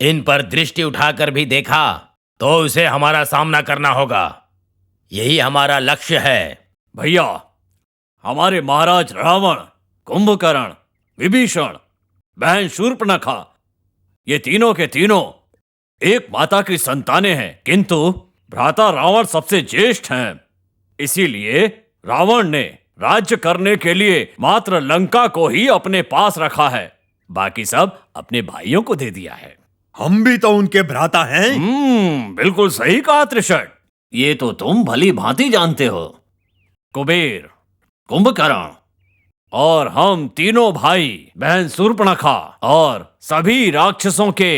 इन पर दृष्टि उठाकर भी देखा तो उसे हमारा सामना करना होगा। यही हमारा लक्ष्य है। भैया, हमारे महाराज रावण, कुंभकर्ण, विभीषण, बहन शूर्पणखा, ये तीनों के तीनों एक माता की संतानें हैं, किंतु भ्राता रावण सबसे ज्येष्ठ हैं। इसीलिए रावण ने राज्य करने के लिए मात्र लंका को ही अपने पास रखा है, बाकी सब अपने भाइयों को दे दिया है। हम भी तो उनके भ्राता हैं। बिल्कुल सही कहा त्रिशट, ये तो तुम भली भांति जानते हो। कुबेर, कुंभकर्ण और हम तीनों भाई बहन शूर्पणखा और सभी राक्षसों के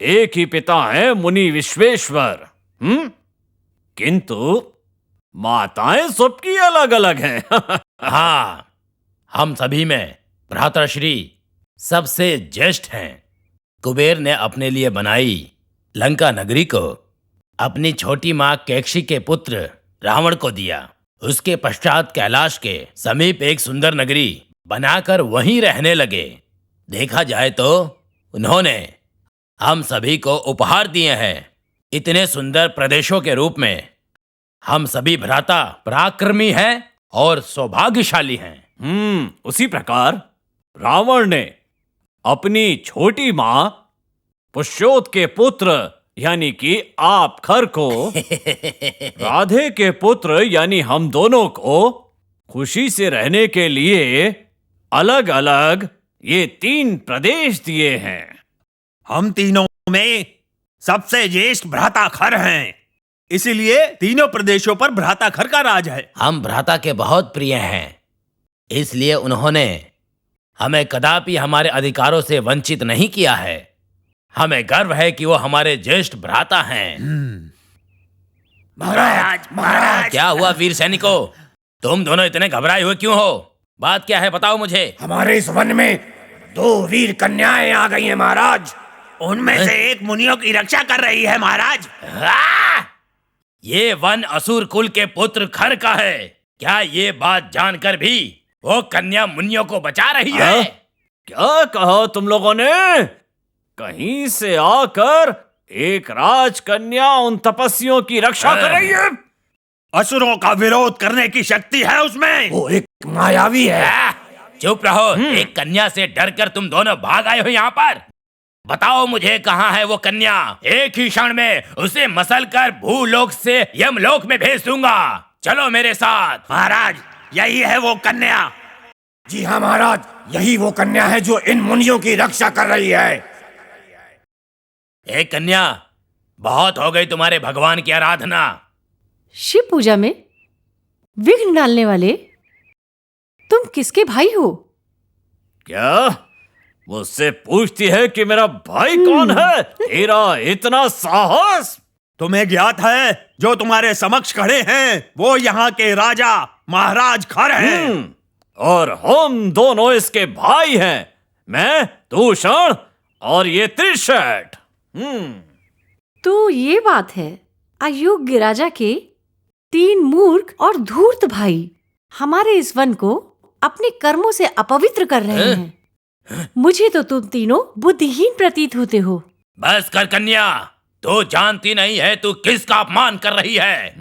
एक ही पिता हैं, मुनि विश्वेश्वर। किंतु माताएं सबकी अलग अलग हैं। हाँ, हम सभी में भ्राताश्री सबसे ज्येष्ठ हैं। कुबेर ने अपने लिए बनाई लंका नगरी को अपनी छोटी माँ कैकशी के पुत्र रावण को दिया। उसके पश्चात कैलाश के समीप एक सुंदर नगरी बनाकर वहीं रहने लगे। देखा जाए तो उन्होंने हम सभी को उपहार दिए हैं। इतने सुंदर प्रदेशों के रूप में हम सभी भ्राता पराक्रमी हैं और सौभाग्यशाली हैं। उसी प्रकार रावण ने अपनी छोटी मां पुष्योत के पुत्र यानी कि आप खर को राधे के पुत्र यानी हम दोनों को खुशी से रहने के लिए अलग अलग ये 3 प्रदेश दिए हैं। हम तीनों में सबसे ज्येष्ठ भ्राता खर हैं, इसीलिए तीनों प्रदेशों पर भ्राता खर का राज है। हम भ्राता के बहुत प्रिय हैं, इसलिए उन्होंने हमें कदापि हमारे अधिकारों से वंचित नहीं किया है। हमें गर्व है कि वो हमारे ज्येष्ठ भ्राता हैं। महाराज, क्या हुआ वीर सैनिकों? तुम दोनों इतने घबराए हुए क्यों हो? बात क्या है, बताओ मुझे। हमारे इस वन में 2 वीर कन्याएं आ गई हैं महाराज। उनमें से एक मुनियों की रक्षा कर रही है महाराज। ये वन असुर कुल के पुत्र खर का है। क्या ये बात जानकर भी वो कन्या मुनियों को बचा रही है? क्या कहा तुम लोगों ने? कहीं से आकर एक राजकन्या उन तपस्वियों की रक्षा कर रही है। असुरों का विरोध करने की शक्ति है उसमें। वो एक मायावी है। चुप रहो। एक कन्या से डरकर तुम दोनों भाग आए हो यहाँ पर। बताओ मुझे, कहाँ है वो कन्या? एक ही क्षण में उसे मसल कर भूलोक से यमलोक में भेज दूंगा। चलो मेरे साथ। महाराज, यही है वो कन्या। जी हाँ महाराज, यही वो कन्या है जो इन मुनियों की रक्षा कर रही है। एक कन्या, बहुत हो गई तुम्हारे भगवान की आराधना। शिव पूजा में विघ्न डालने वाले तुम किसके भाई हो? क्या मुझसे पूछती है कि मेरा भाई कौन है? तेरा इतना साहस? तुम्हें ज्ञात है जो तुम्हारे समक्ष खड़े हैं वो यहाँ के राजा महाराज खर हैं। और हम दोनों इसके भाई हैं। मैं दूषण और ये त्रिशट। तो ये बात है, अयोग्य राजा के 3 मूर्ख और धूर्त भाई हमारे इस वन को अपने कर्मों से अपवित्र कर रहे हैं। मुझे तो तुम तीनों बुद्धिहीन प्रतीत होते हो। बस कर कन्या, तू जानती नहीं है तू किसका अपमान कर रही है।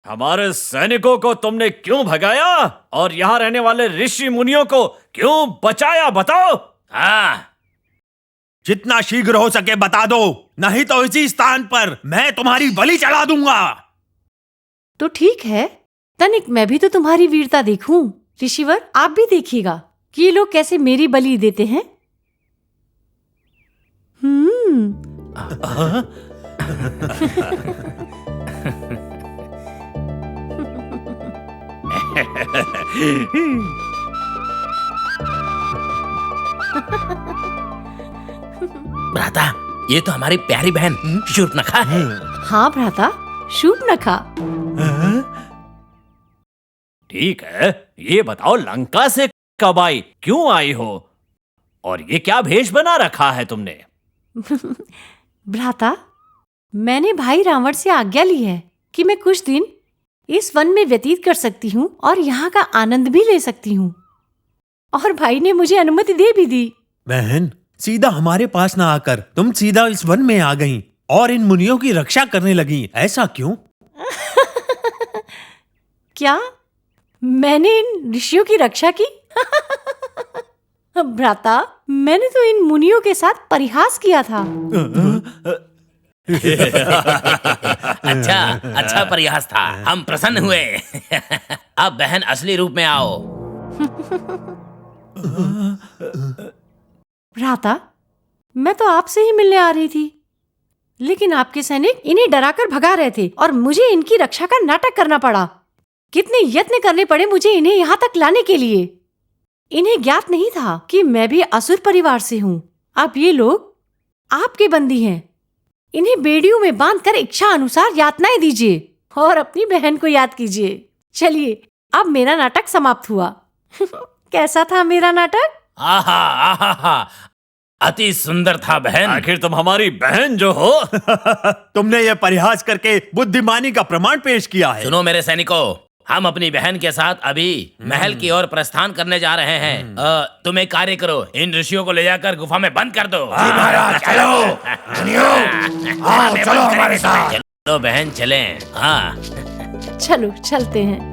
हमारे सैनिकों को तुमने क्यों भगाया और यहाँ रहने वाले ऋषि मुनियों को क्यों बचाया, बताओ। हाँ, जितना शीघ्र हो सके बता दो, नहीं तो इसी स्थान पर मैं तुम्हारी बलि चढ़ा दूंगा। तो ठीक है, तनिक मैं भी तो तुम्हारी वीरता देखूं। ऋषिवर, आप भी देखिएगा कि ये लोग कैसे मेरी बलि देते हैं। भ्राता, ये तो हमारी प्यारी बहन शूर्पणखा है। हाँ भ्राता, शूर्पणखा। ठीक है, ये बताओ लंका से कब आई, क्यों आई हो, और ये क्या भेष बना रखा है तुमने? भ्राता, मैंने भाई रावण से आज्ञा ली है कि मैं कुछ दिन इस वन में व्यतीत कर सकती हूँ और यहाँ का आनंद भी ले सकती हूँ, और भाई ने मुझे अनुमति दे भी दी। बहन, सीधा हमारे पास ना आकर तुम सीधा इस वन में आ गईं और इन मुनियों की रक्षा करने लगीं। ऐसा क्यों? क्या मैंने इन ऋषियों की रक्षा की? भ्राता, मैंने तो इन मुनियों के साथ परिहास किया था। अच्छा अच्छा प्रयास था, हम प्रसन्न हुए। अब बहन असली रूप में आओ। भ्राता, मैं तो आपसे ही मिलने आ रही थी, लेकिन आपके सैनिक इन्हें डराकर भगा रहे थे और मुझे इनकी रक्षा का नाटक करना पड़ा। कितने यत्न करने पड़े मुझे इन्हें यहाँ तक लाने के लिए। इन्हें ज्ञात नहीं था कि मैं भी असुर परिवार से हूँ। अब ये लोग आपके बंदी हैं। इन्हें बेड़ियों में बांधकर इच्छा अनुसार यातनाएं दीजिए और अपनी बहन को याद कीजिए। चलिए, अब मेरा नाटक समाप्त हुआ। कैसा था मेरा नाटक? आहा आहा, अति सुंदर था बहन। आखिर तुम हमारी बहन जो हो। तुमने यह परिहास करके बुद्धिमानी का प्रमाण पेश किया है। सुनो मेरे सैनिकों, हम अपनी बहन के साथ अभी महल की ओर प्रस्थान करने जा रहे हैं। तुम एक कार्य करो, इन ऋषियों को ले जाकर गुफा में बंद कर दो। महाराज चलो, मुनियों, आओ चलो हमारे साथ। चलो बहन, चलें। हाँ, चलो चलते हैं।